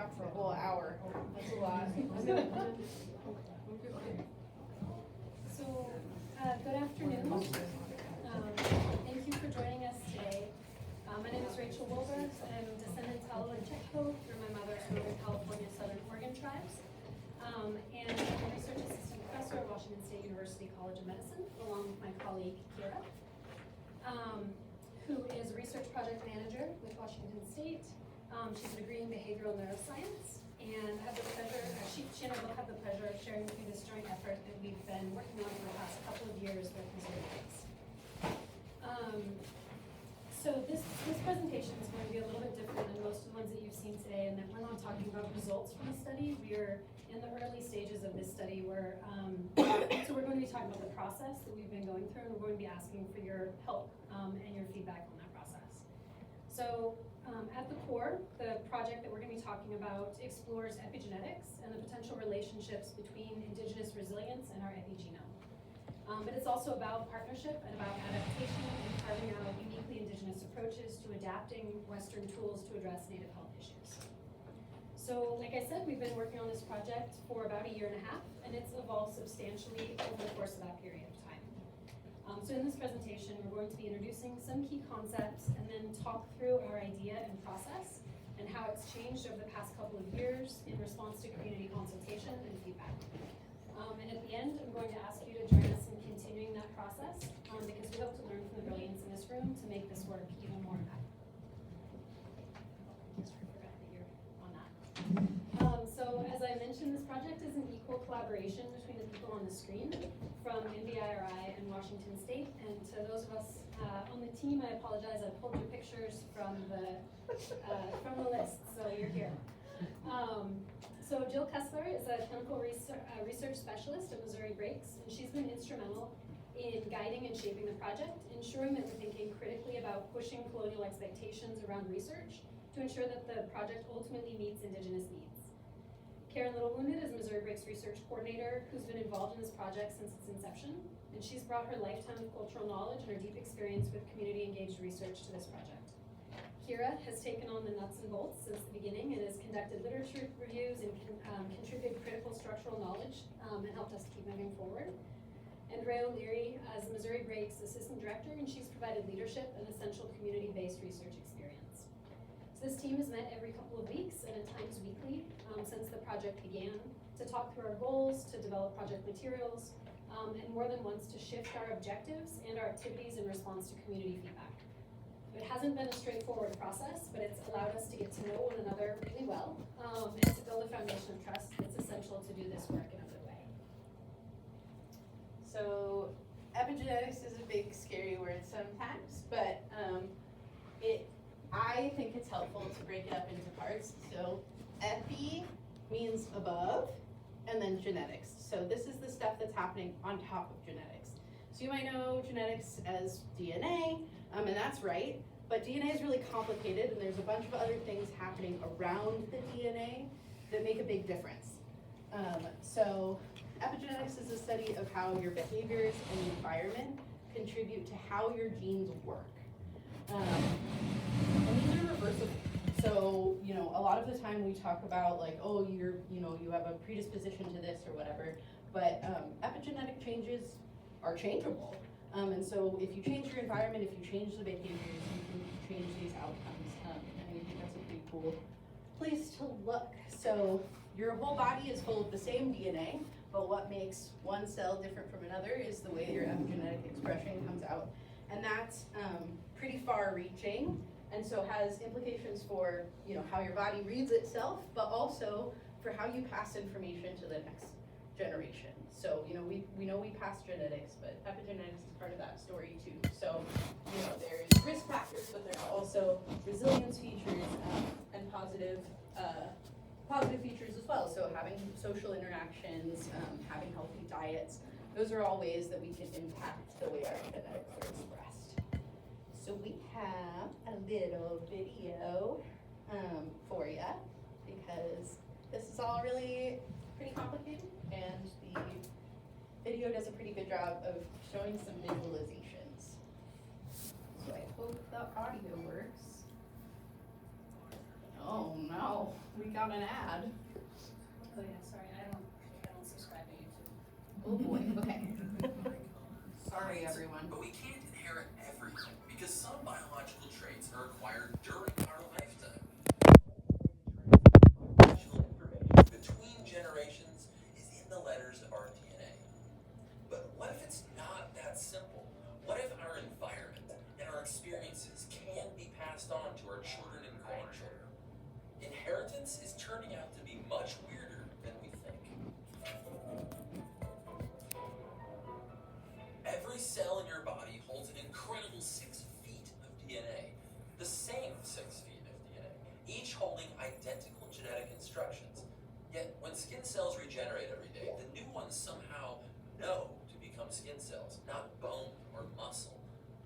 talk for a whole hour. That's a lot. So, good afternoon. Thank you for joining us today. My name is Rachel Wilbur. I'm descendant Talo and Chetco through my mother's Northern California Southern Oregon tribes. And I'm a research assistant professor at Washington State University College of Medicine, along with my colleague Kyra, who is a research project manager with Washington State. She's a degree in behavioral neuroscience, and I have the pleasure, she and I both have the pleasure of sharing with you this joint effort that we've been working on for the past couple of years with Missouri Base. So this presentation is going to be a little bit different than most of the ones that you've seen today, and that we're not talking about results from the study. We're in the early stages of this study where, so we're going to be talking about the process that we've been going through, and we're going to be asking for your help and your feedback on that process. So at the core, the project that we're going to be talking about explores epigenetics and the potential relationships between indigenous resilience and our epigenome. But it's also about partnership and about adaptation and carving out uniquely indigenous approaches to adapting Western tools to address Native health issues. So, like I said, we've been working on this project for about a year and a half, and it's evolved substantially over the course of that period of time. So in this presentation, we're going to be introducing some key concepts and then talk through our idea and process and how it's changed over the past couple of years in response to community consultation and feedback. And at the end, I'm going to ask you to join us in continuing that process because we hope to learn from the brilliance in this room to make this work even more impactful. I forgot that you're on that. So as I mentioned, this project is an equal collaboration between the people on the screen from NBIRI and Washington State. And to those of us on the team, I apologize, I pulled your pictures from the list, so you're here. So Jill Kessler is a clinical research specialist at Missouri Breaks, and she's been instrumental in guiding and shaping the project, ensuring that we're thinking critically about pushing colonial expectations around research to ensure that the project ultimately meets indigenous needs. Karen Littlewounded is Missouri Breaks research coordinator who's been involved in this project since its inception, and she's brought her lifetime of cultural knowledge and her deep experience with community-engaged research to this project. Kyra has taken on the nuts and bolts since the beginning and has conducted literature reviews and contributed critical structural knowledge and helped us keep moving forward. And Ray O'Leary as Missouri Breaks assistant director, and she's provided leadership and essential community-based research experience. So this team has met every couple of weeks and at times weekly since the project began to talk through our goals, to develop project materials, and more than once to shift our objectives and our activities in response to community feedback. It hasn't been a straightforward process, but it's allowed us to get to know one another really well and to build a foundation of trust that's essential to do this work another way. So epigenetics is a big, scary word sometimes, but I think it's helpful to break it up into parts. So epi means above, and then genetics. So this is the stuff that's happening on top of genetics. So you might know genetics as DNA, and that's right, but DNA is really complicated, and there's a bunch of other things happening around the DNA that make a big difference. So epigenetics is a study of how your behaviors and the environment contribute to how your genes work. And these are reversible. So, a lot of the time we talk about like, oh, you have a predisposition to this or whatever, but epigenetic changes are changeable. And so if you change your environment, if you change the behaviors, you can change these outcomes. And I think that's a pretty cool place to look. So your whole body is full of the same DNA, but what makes one cell different from another is the way your epigenetic expression comes out. And that's pretty far-reaching, and so has implications for how your body reads itself, but also for how you pass information to the next generation. So we know we pass genetics, but epigenetics is part of that story too. So there's risk factors, but there are also resilience features and positive features as well. So having social interactions, having healthy diets, those are all ways that we can impact the way our genetics are expressed. So we have a little video for you because this is all really pretty complicated, and the video does a pretty good job of showing some visualizations. So I hope the audio works. Oh no, we got an ad. Oh yeah, sorry, I don't subscribe to YouTube. Oh boy, okay. Sorry, everyone. But we can't inherit everything because some biological traits are acquired during our lifetime. Information between generations is in the letters of our DNA. But what if it's not that simple? What if our environment and our experiences can be passed on to our children and grandchildren? Inheritance is turning out to be much weirder than we think. Every cell in your body holds an incredible 6 feet of DNA, the same 6 feet of DNA, each holding identical genetic instructions. Yet when skin cells regenerate every day, the new ones somehow know to become skin cells, not bone or muscle.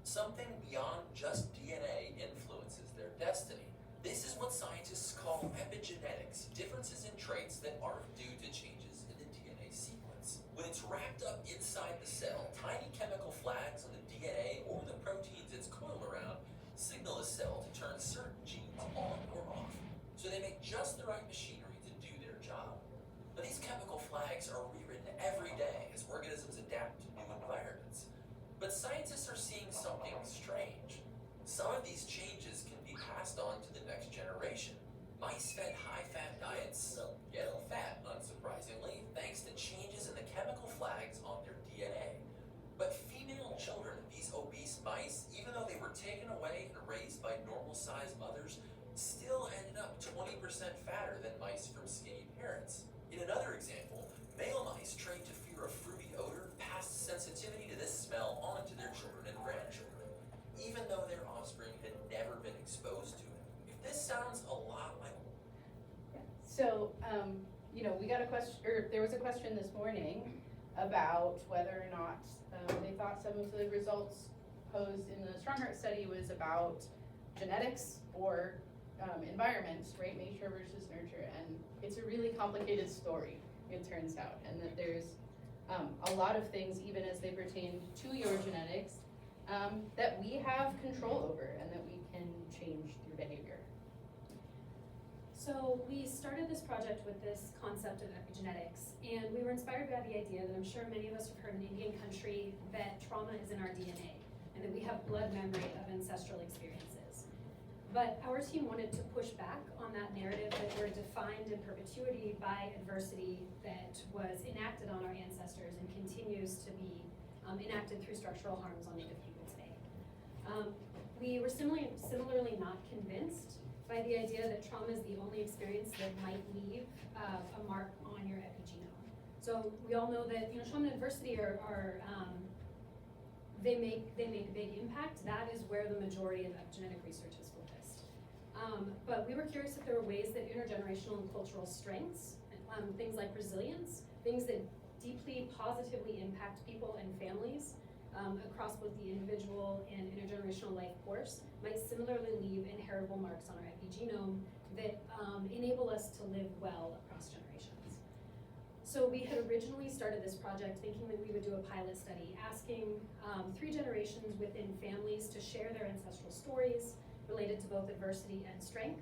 Something beyond just DNA influences their destiny. This is what scientists call epigenetics, differences in traits that aren't due to changes in the DNA sequence. When it's wrapped up inside the cell, tiny chemical flags on the DNA or the proteins it's coiled around signal a cell to turn certain genes on or off, so they make just the right machinery to do their job. But these chemical flags are rewritten every day as organisms adapt to new environments. But scientists are seeing something strange. Some of these changes can be passed on to the next generation. Mice fed high-fat diets get fat, unsurprisingly, thanks to changes in the chemical flags on their DNA. But female children of these obese mice, even though they were taken away and raised by normal-sized mothers, still ended up 20% fatter than mice from skinny parents. In another example, male mice trained to fear a fruity odor passed sensitivity to this smell on to their children and grandchildren, even though their offspring had never been exposed to it. If this sounds a lot like... So, we got a question, or there was a question this morning about whether or not they thought some of the results posed in the Strong Heart study was about genetics or environment, right? Nature versus nurture. And it's a really complicated story, it turns out, and that there's a lot of things, even as they pertain to your genetics, that we have control over and that we can change through behavior. So we started this project with this concept of epigenetics, and we were inspired by the idea that I'm sure many of us have heard in Indian country that trauma is in our DNA, and that we have blood memory of ancestral experiences. But our team wanted to push back on that narrative that we're defined in perpetuity by adversity that was enacted on our ancestors and continues to be enacted through structural harms on Native people today. We were similarly not convinced by the idea that trauma is the only experience that might leave a mark on your epigenome. So we all know that trauma and adversity they make a big impact. That is where the majority of epigenetic research is focused. But we were curious if there were ways that intergenerational and cultural strengths, things like resilience, things that deeply positively impact people and families across both the individual and intergenerational life course, might similarly leave inheritable marks on our epigenome that enable us to live well across generations. So we had originally started this project thinking that we would do a pilot study, asking 3 generations within families to share their ancestral stories related to both adversity and strength,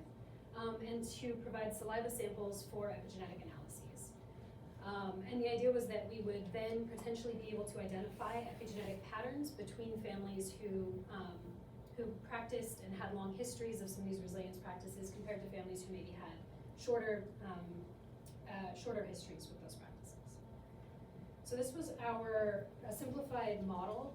and to provide saliva samples for epigenetic analyses. And the idea was that we would then potentially be able to identify epigenetic patterns between families who practiced and had long histories of some of these resilience practices compared to families who maybe had shorter histories with those practices. So this was our simplified model,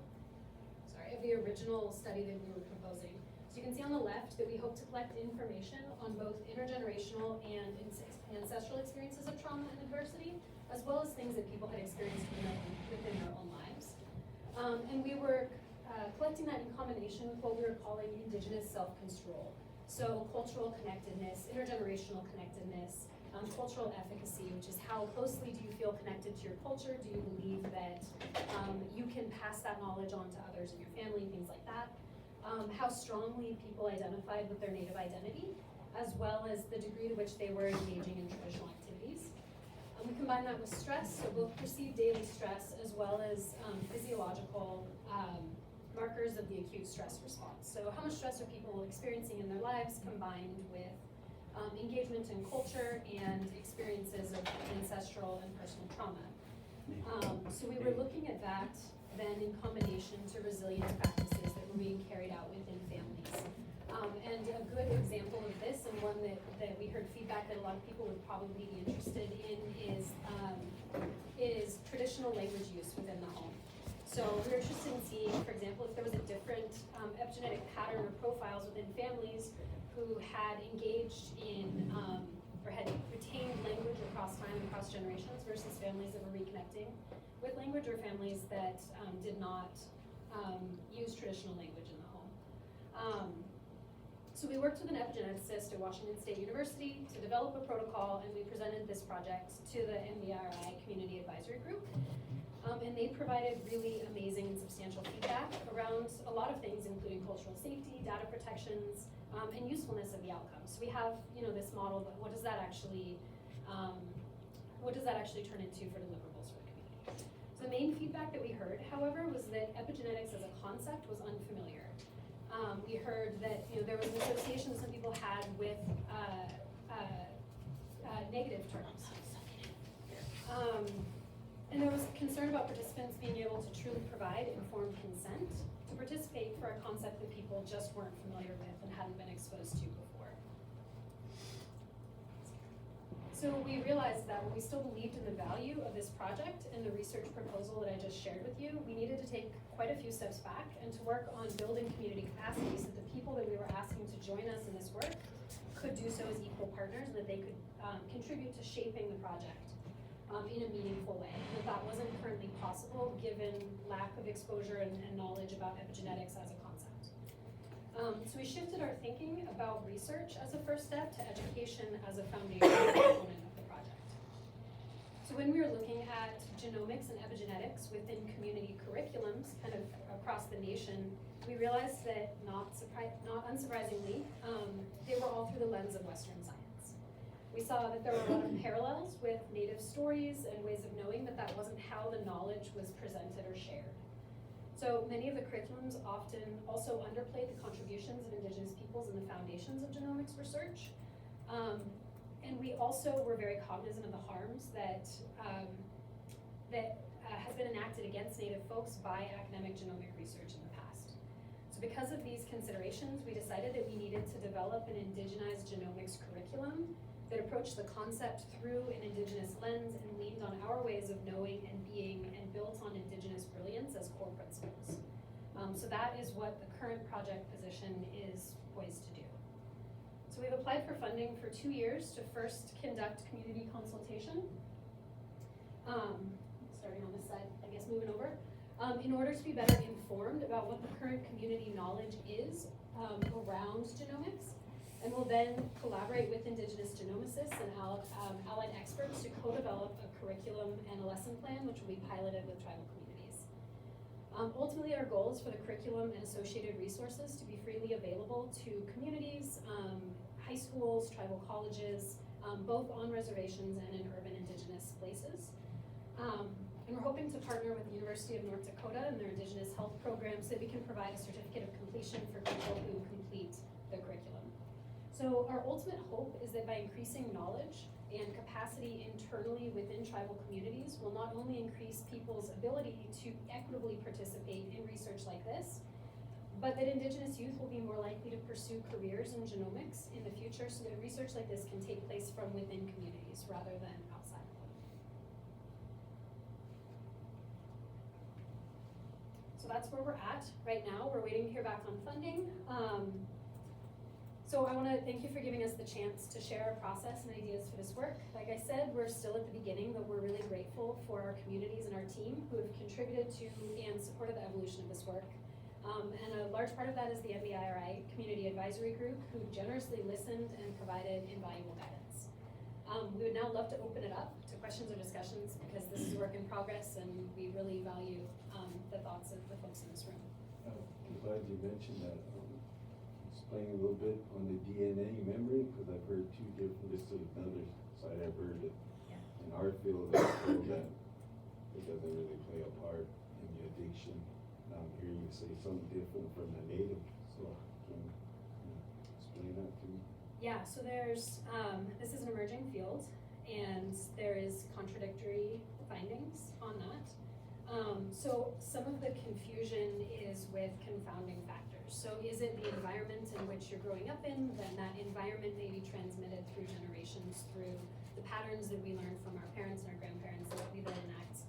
of the original study that we were proposing. So you can see on the left that we hope to collect information on both intergenerational and ancestral experiences of trauma and adversity, as well as things that people had experienced within their own lives. And we were collecting that in combination with what we were calling indigenous self-control. So cultural connectedness, intergenerational connectedness, cultural efficacy, which is how closely do you feel connected to your culture? Do you believe that you can pass that knowledge on to others in your family, things like that? How strongly people identified with their Native identity, as well as the degree to which they were engaging in traditional activities. We combine that with stress, so both perceived daily stress as well as physiological markers of the acute stress response. So how much stress are people experiencing in their lives combined with engagement in culture, and experiences of ancestral and personal trauma. So we were looking at that then in combination to resilience practices that were being carried out within families. And a good example of this, and one that we heard feedback that a lot of people would probably be interested in, is traditional language use within the home. So we're interested in seeing, for example, if there was a different epigenetic pattern or profiles within families who had engaged in or had retained language across time and across generations versus families that were reconnecting with language, or families that did not use traditional language in the home. So we worked with an epigeneticist at Washington State University to develop a protocol, and we presented this project to the MBIRI Community Advisory Group. And they provided really amazing and substantial feedback around a lot of things, including cultural safety, data protections, and usefulness of the outcomes. So we have, this model, but what does that actually turn into for deliverables for the community? So the main feedback that we heard, however, was that epigenetics as a concept was unfamiliar. We heard that there was an association some people had with negative terms. And there was concern about participants being able to truly provide informed consent to participate for a concept that people just weren't familiar with and hadn't been exposed to before. So we realized that when we still believed in the value of this project and the research proposal that I just shared with you, we needed to take quite a few steps back and to work on building community capacity so that the people that we were asking to join us in this work could do so as equal partners, and that they could contribute to shaping the project in a meaningful way. And that wasn't currently possible given lack of exposure and knowledge about epigenetics as a concept. So we shifted our thinking about research as a first step to education as a foundational component of the project. So when we were looking at genomics and epigenetics within community curriculums kind of across the nation, we realized that not unsurprisingly, they were all through the lens of Western science. We saw that there were a lot of parallels with Native stories and ways of knowing that wasn't how the knowledge was presented or shared. So many of the curriculums often also underplayed the contributions of Indigenous peoples and the foundations of genomics research. And we also were very cognizant of the harms that has been enacted against Native folks by academic genomic research in the past. So because of these considerations, we decided that we needed to develop an indigenized genomics curriculum that approached the concept through an Indigenous lens and leaned on our ways of knowing and being and built on Indigenous brilliance as core principles. So that is what the current project position is poised to do. So we've applied for funding for 2 years to first conduct community consultation. Starting on this side, I guess moving over. In order to be better informed about what the current community knowledge is around genomics. And we'll then collaborate with Indigenous genomicists and allied experts to co-develop a curriculum and a lesson plan, which will be piloted with tribal communities. Ultimately, our goal is for the curriculum and associated resources to be freely available to communities, high schools, tribal colleges, both on reservations and in urban Indigenous places. And we're hoping to partner with the University of North Dakota and their Indigenous health program so that we can provide a certificate of completion for people who complete the curriculum. So our ultimate hope is that by increasing knowledge and capacity internally within tribal communities will not only increase people's ability to equitably participate in research like this, but that Indigenous youth will be more likely to pursue careers in genomics in the future so that research like this can take place from within communities rather than outside of them. So that's where we're at right now. We're waiting to hear back on funding. So I want to thank you for giving us the chance to share our process and ideas for this work. Like I said, we're still at the beginning, but we're really grateful for our communities and our team who have contributed to and supported the evolution of this work. And a large part of that is the MBIRI Community Advisory Group, who generously listened and provided invaluable guidance. We would now love to open it up to questions or discussions because this is a work in progress and we really value the thoughts of the folks in this room. I'm glad you mentioned that. Explain a little bit on the DNA memory, because I've heard two different, this is another side I've heard that in our field, I feel that it doesn't really play a part in the addiction. Now I'm hearing you say something different from the native, so can you explain that to me? Yeah, so there's, this is an emerging field, and there is contradictory findings on that. So some of the confusion is with confounding factors. So is it the environment in which you're growing up in? Then that environment may be transmitted through generations, through the patterns that we learned from our parents and our grandparents that we then enact,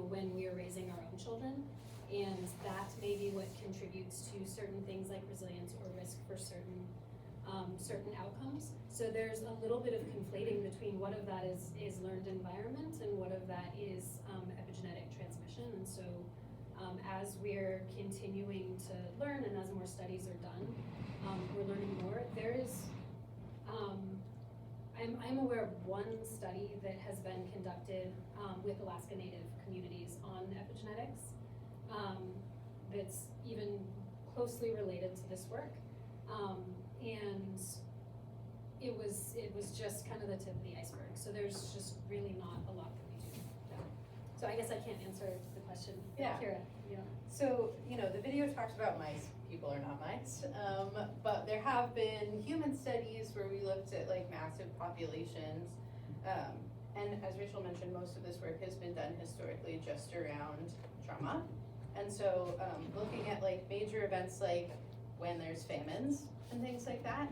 when we are raising our own children. And that may be what contributes to certain things like resilience or risk for certain outcomes. So there's a little bit of conflating between what of that is learned environment and what of that is epigenetic transmission. And so as we're continuing to learn and as more studies are done, we're learning more. There is, I'm aware of one study that has been conducted with Alaska Native communities on epigenetics that's even closely related to this work. And it was just kind of the tip of the iceberg. So there's just really not a lot that we do. So I guess I can't answer the question. Yeah. Kyra, So, the video talks about mice. People are not mice. But there have been human studies where we looked at like massive populations. And as Rachel mentioned, most of this work has been done historically just around trauma. And so looking at like major events like when there's famines and things like that,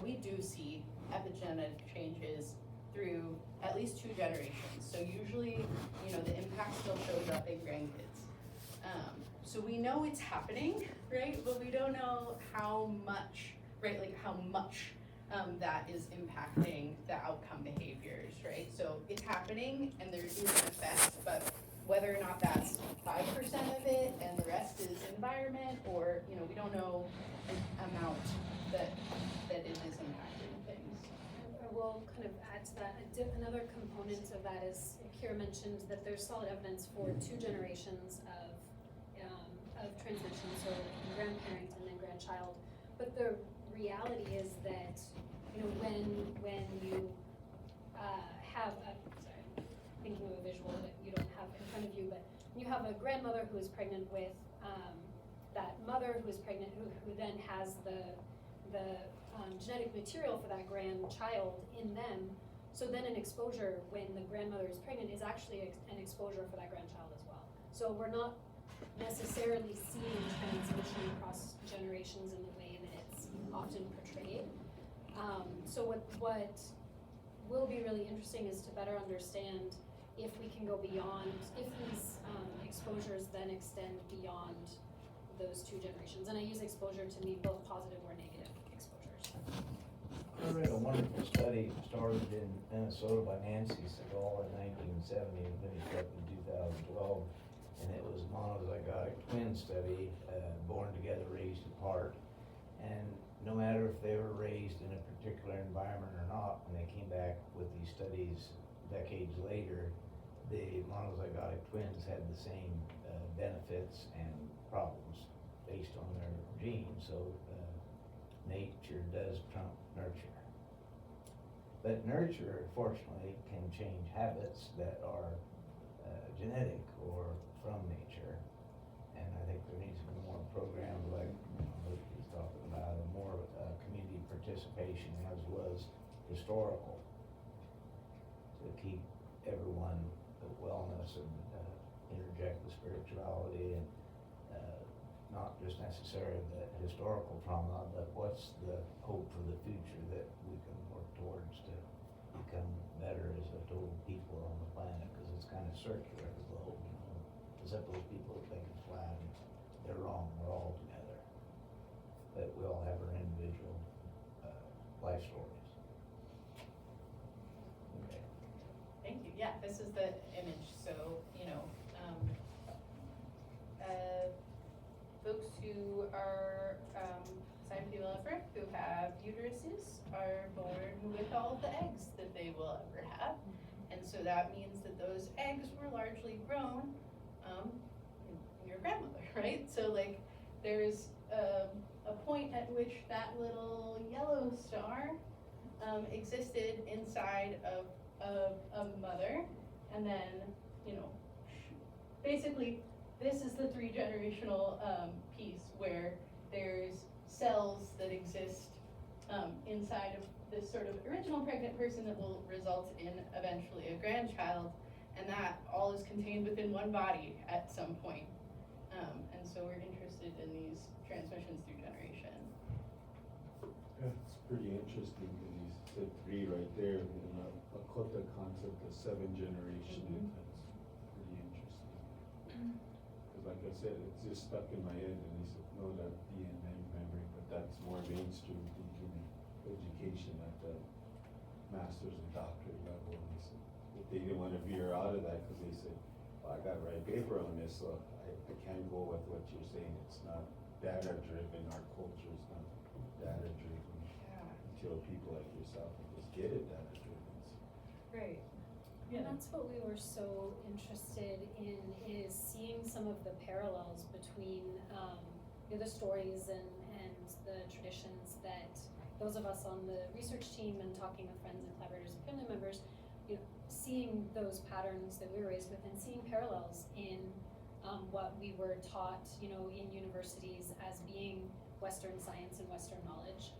we do see epigenetic changes through at least 2 generations. So usually, the impact still shows up in grandkids. So we know it's happening, right? But we don't know how much, right? Like how much that is impacting the outcome behaviors, right? So it's happening and there is an effect, but whether or not that's 5% of it and the rest is environment, or, we don't know the amount that it is impacting things. I will kind of add to that. Another component of that is, Kyra mentioned that there's solid evidence for 2 generations of transmission, so grandparent and then grandchild. But the reality is that, when you have thinking of a visual that you don't have in front of you, but you have a grandmother who is pregnant with that mother who is pregnant, who then has the genetic material for that grandchild in them. So then an exposure when the grandmother is pregnant is actually an exposure for that grandchild as well. So we're not necessarily seeing transmission across generations in the way that it's often portrayed. So what will be really interesting is to better understand if we can go beyond, if these exposures then extend beyond those 2 generations. And I use exposure to mean both positive or negative exposures. I read a wonderful study started in Minnesota by Nancy Segal in 1970 and finished up in 2012. And it was a monozygotic twin study, born together, raised apart. And no matter if they were raised in a particular environment or not, when they came back with these studies decades later, the monozygotic twins had the same benefits and problems based on their genes. So nature does trump nurture. But nurture, fortunately, can change habits that are genetic or from nature. And I think there needs to be more programs like Luke was talking about, and more community participation as was historical to keep everyone the wellness and interject the spirituality and not just necessarily the historical trauma, but what's the hope for the future that we can work towards to become better as a total people on the planet, because it's kind of circular, the globe, except those people that think it's flat, and they're wrong, we're all together. But we all have our individual life stories. Okay. Thank you. Yeah, this is the image. So, folks who are assigned people on Earth who have uteruses are born with all of the eggs that they will ever have. And so that means that those eggs were largely grown in your grandmother, right? So like there's a point at which that little yellow star existed inside of a mother, and then, basically this is the 3-generational piece where there's cells that exist inside of this sort of original pregnant person that will result in eventually a grandchild, and that all is contained within one body at some point. And so we're interested in these transmissions through generation. Yeah, it's pretty interesting, because you said 3 right there, and Lakota concept of 7 generation, that's pretty interesting. Because like I said, it's just stuck in my head, and he said, no, that DNA memory, but that's more mainstream thinking, education at the master's and doctorate level, and he said, if they didn't want to veer out of that, because they said, well, I got to write paper on this, so I can't go with what you're saying, it's not data driven, our culture is not data driven. Until people like yourself just get it data driven. Right. And that's what we were so interested in, is seeing some of the parallels between the stories and the traditions that those of us on the research team and talking with friends and collaborators and family members, seeing those patterns that we were raised with and seeing parallels in what we were taught, in universities as being Western science and Western knowledge.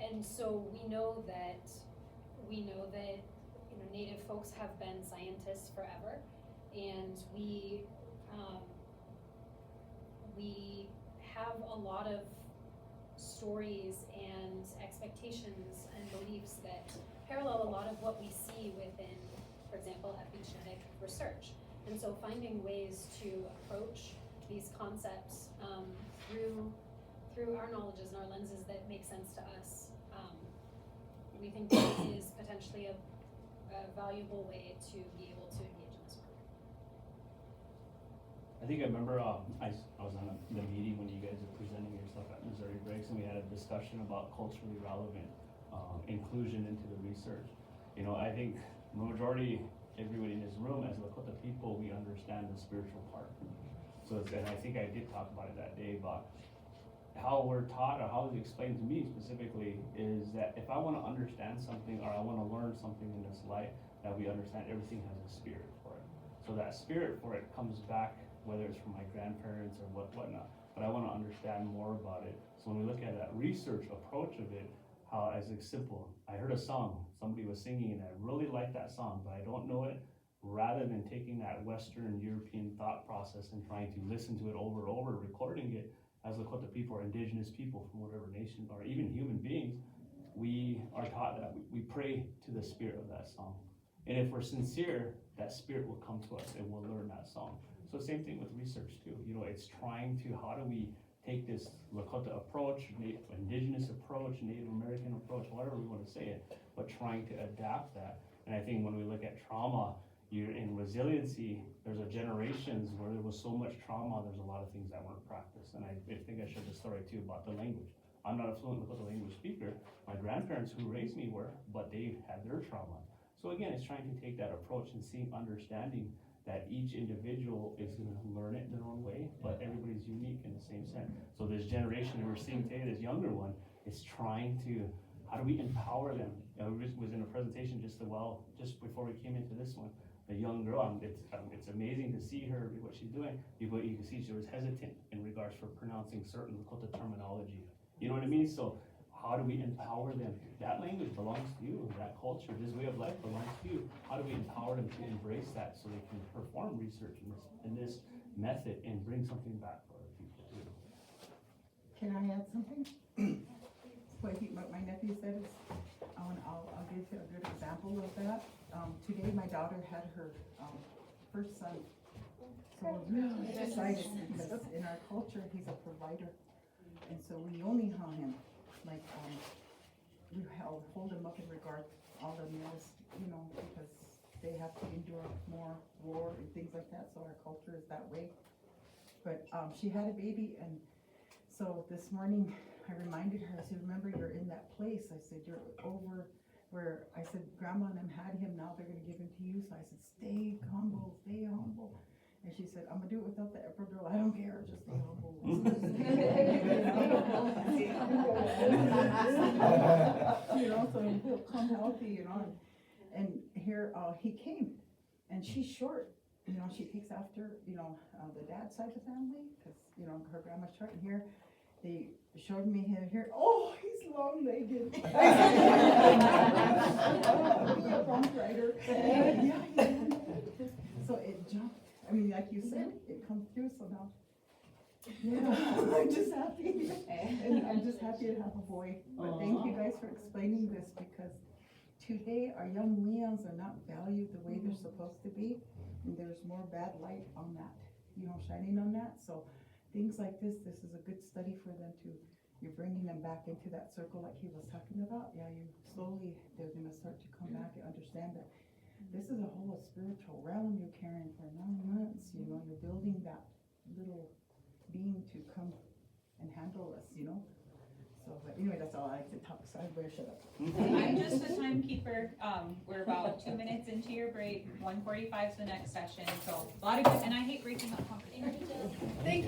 And so we know that Native folks have been scientists forever, and we have a lot of stories and expectations and beliefs that parallel a lot of what we see within, for example, epigenetic research. And so finding ways to approach these concepts through our knowledges and our lenses that make sense to us, we think that is potentially a valuable way to be able to engage in this work. I think I remember I was on the meeting when you guys were presenting your stuff at Missouri Breaks, and we had a discussion about culturally relevant inclusion into the research. I think the majority, everybody in this room, as Lakota people, we understand the spiritual part. So, and I think I did talk about it that day, about how we're taught, or how it's explained to me specifically, is that if I want to understand something, or I want to learn something in this life, that we understand everything has a spirit for it. So that spirit for it comes back, whether it's from my grandparents or whatnot, but I want to understand more about it. So when we look at that research approach of it, how as it's simple, I heard a song, somebody was singing, and I really liked that song, but I don't know it. Rather than taking that Western European thought process and trying to listen to it over and over, recording it, as Lakota people or indigenous people from whatever nation, or even human beings, we are taught that we pray to the spirit of that song. And if we're sincere, that spirit will come to us and we'll learn that song. So same thing with research too. It's trying to, how do we take this Lakota approach, indigenous approach, Native American approach, whatever we want to say it, but trying to adapt that. And I think when we look at trauma, in resiliency, there's a generations where there was so much trauma, there's a lot of things that weren't practiced. And I think I shared the story too about the language. I'm not a fluent Lakota language speaker. My grandparents who raised me were, but they had their trauma. So again, it's trying to take that approach and understanding that each individual is going to learn it their own way, but everybody's unique in the same sense. So this generation that we're seeing today, this younger one, is trying to, how do we empower them? I was in a presentation just before we came into this one. A young girl, it's amazing to see her, what she's doing. You can see she was hesitant in regards for pronouncing certain Lakota terminology. You know what I mean? So how do we empower them? That language belongs to you, that culture, this way of life belongs to you. How do we empower them to embrace that so they can perform research in this method and bring something back for other people too? Can I add something? What my nephew said is, I'll give you a good example of that. Today my daughter had her first son. So we're really excited because in our culture he's a provider. And so we only hung him, like we hold him up in regard to all the males, because they have to endure more war and things like that, so our culture is that way. But she had a baby, and so this morning I reminded her, I said, remember, you're in that place. I said, you're over where, I said, Grandma and them had him, now they're gonna give him to you. So I said, stay humble, stay humble. And she said, I'm gonna do it without the epidural, I don't care, just stay humble. So he'll come healthy, and here, he came, and she's short. She takes after, the dad's side of the family, because, her grandma's short, and here, showed me him here, oh, he's long-legged. Be a bronc rider. Yeah, so it jumped, I mean, like you said, it comes through, so now, yeah, I'm just happy. And I'm just happy to have a boy. But thank you guys for explaining this, because today our young Leons are not valued the way they're supposed to be. And there's more bad light on that, you know, shining on that. So things like this is a good study for them to, you're bringing them back into that circle like he was talking about. Yeah, you slowly, they're gonna start to come back and understand that this is a whole spiritual realm you're carrying for 9 months, you know, you're building that little being to come and handle us, you know? So, but anyway, that's all I like to talk, so I better shut up. I'm just the timekeeper. We're about 2 minutes into your break. 1:45 is the next session, so a lot of good, and I hate breaking up conversations.